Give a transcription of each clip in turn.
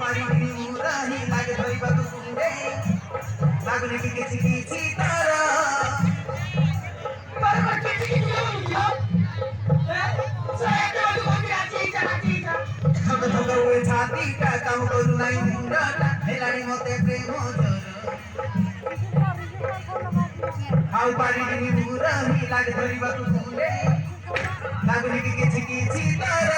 ପାରିବିନି ମୁଁ ରହି ଲାଗେ ଧରିବାକୁ କୁଣ୍ଡେଇ ଲାଗୁନି କି କିଛି କିଛି ତାର ଥକ ହୁଏ ଛାତିଟା କାମ କରୁନାହିଁ ମୁଣ୍ଡଟା ହେଲାଣି ମତେ ପ୍ରେମ ଜର ଆଉ ପାରିବିନି ମୁଁ ରହି ଲାଗେ ଧରିବାକୁ କୁଣ୍ଡେଇ ଲାଗୁନି କି କିଛି କିଛି ତାର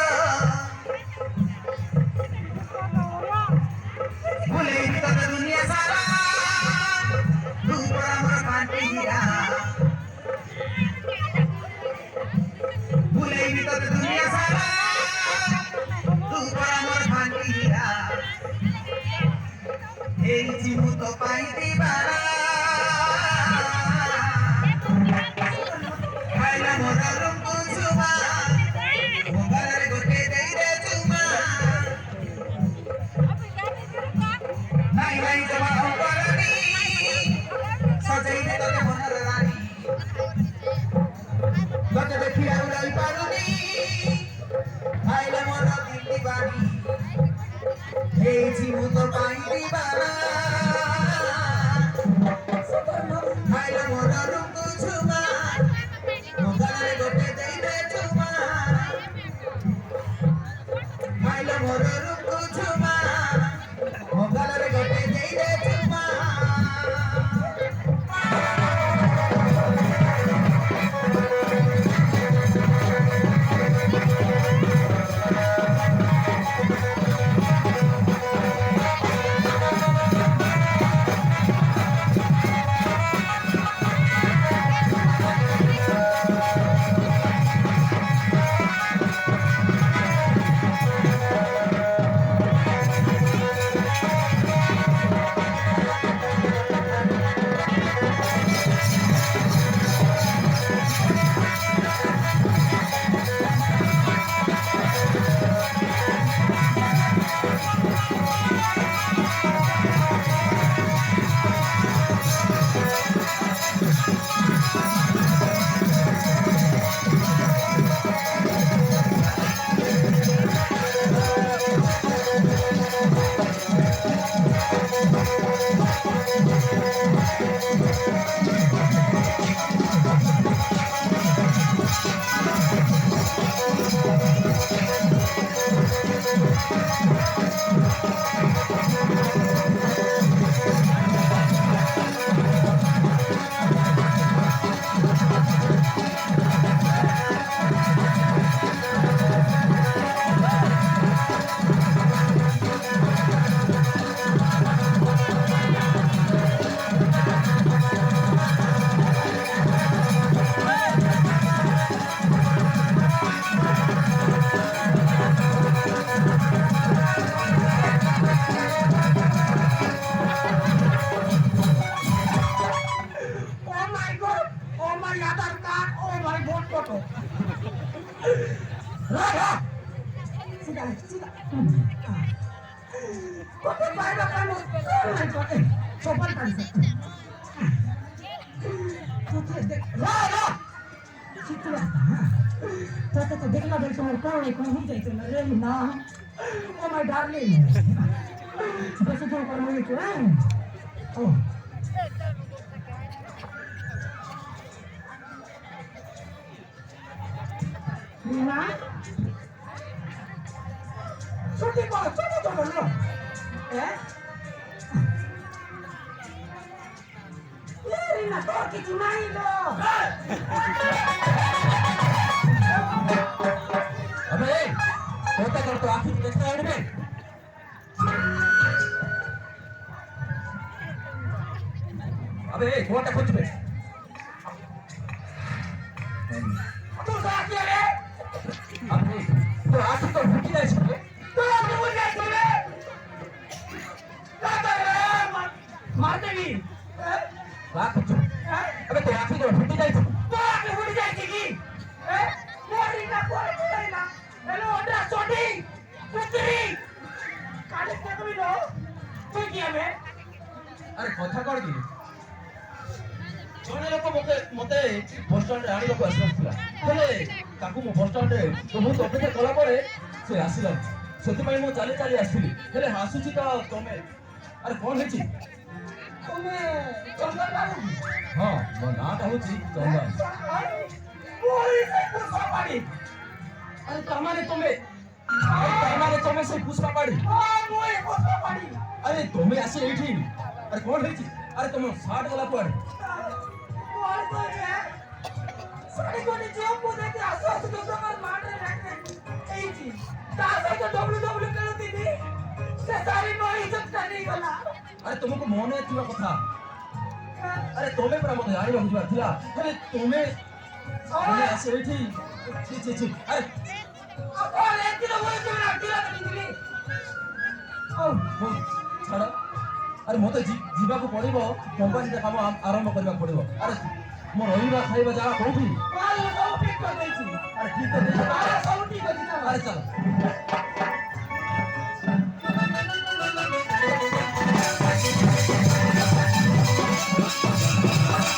ଭୁଲେଇବି ତତେ ଦୁନିଆ ସାରା ତୁ ପରା ମୋର ପାଣ୍ଠି ହୀରା ଭୁଲେଇବି ତତେ ଦୁନିଆ ସାରା ତୁ ପରା ମୋର ପାଣ୍ଠି ହୀରା ହେଇଛି ମୁଁ ତ ପାଇଁ ଦିବାରା ଖାଇଲା ମୋର ରୁମ୍କୁ ଛୁମା ମୋ ଗଳାରେ ଗୋଟେ ଦେଇରେ ଚୁମା ନାଇଁ ନାଇଁ ଜମା ଅଙ୍କରଣୀ ସଜେଇଲେ ତତେ ମନର ରାଣୀ ତତେ ଦେଖି ଆଉ ରହିପାରୁନି ଖାଇଲେ ମୋର ଦିଲ୍ଲୀ ବାଣୀ ହେଇଛି ମୁଁ ତ ପାଇଁ ଦିବାରା ଖାଇଲେ ମୋର ରୁମ୍କୁ ଛୁମା ମୋ ଗଳାରେ ଗୋଟେ ଦେଇରେ ଚୁମା ଖାଇଲେ ମୋର ରୁମ୍କୁ ଛୁମା ମୋ ଗଳାରେ ଗୋଟେ ଦେଇରେ ଚୁମା देखना देख तुम्हारे कौन है कौन ही जाते ना रे ना ओ माय डार्लिंग बस तो कर मुझे क्यों है ओ रीना छोटी को चलो लो हैं ये रीना तो किसी नहीं लो अबे होता कर तो आखिर देखता है में अबे थोड़ा कुछ पे तू साथ रे अबे तो आखिर तो भूखी नहीं सकते तो आप भूल गए थे मार देगी बात कुछ अबे तो आखिर तो भूखी नहीं तो आप भूल गए थी मोरी ना कोई नहीं ना हेलो अड्रा छोटी पुत्री काले के तो लो तू किया में अरे कथा कर दी जने लोक मते मते बस स्टैंड आनी लोक आसला हेले ताकू मो बस स्टैंड तो बहुत अपेक्षा कला परे से आसिला ସେଥିପାଇଁ ମୁଁ ଚାଲି ଚାଲି ଆସିଥିଲି ହେଲେ ହାସୁଛି ତ ତମେ ଆରେ କଣ ହେଇଛି ତୁମେ ଚନ୍ଦନ ବାବୁ ହଁ ମୋ ନାଁଟା ହଉଛି ଚନ୍ଦନ ଆରେ ତାମାନେ ତମେ ସେଇ ପୁଷ୍ପା ପାଢୀ ଆରେ ତମେ ଆସି ଏଇଠି ଆରେ କଣ ହେଇଛି ଆରେ ତମ ସାର୍ଟ ଗଲା କୁଆଡେ ଆରେ ତୁମକୁ ମନେ ଥିବା କଥା ଆରେ ତମେ ପରା ମତେ ଜାଣିବାକୁ ଯିବାର ଥିଲା ହେଲେ ତମେ ଆସି ଏଇଠି ଛି ଆରେ ହଉ ଛାଡ ଆରେ ମତେ ଯିବାକୁ ପଡିବ କମ୍ପାନୀରେ କାମ ଆରମ୍ଭ କରିବାକୁ ପଡିବ ଆରେ ମୋ ରହିବା ଖାଇବା ଜାଗା କୋଉଠି ଆରେ ଠିକ ଅଛି ଆରେ ଚାଲ